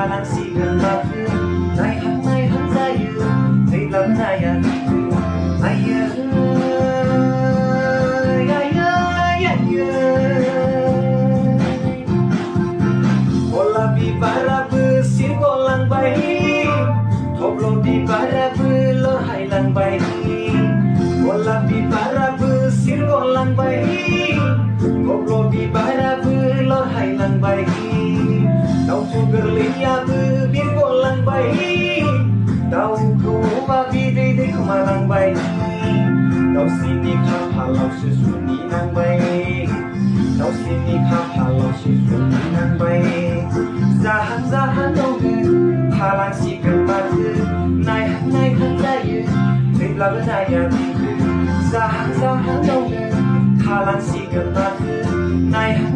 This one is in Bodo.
थानांसिगोन माथो नायहां जायो थैब्लाबो नाया आयै गलाप बिबाराबो सिरगलांबाय थब्ल बिबाराबो लरहायलांबाय गलाप बिबाराबो सिरगलांबाय थब्ल बिबाराबो लरहायलांबाय दाउथु गोरलैयाबो बिरगलांबाय दाउखौवा बिदै दैखोमालांबाय दाउस्रिनि खाफालावसो सुनि नांबाय दाउस्रिनि खाफालावसो सुनि नांबाय जाहां जाहांआवनो थालांसिगोन माथो नायहां जायो थैब्लाबो नाया जाहां जाहांआवनो थालांसिगोन माथो नायहां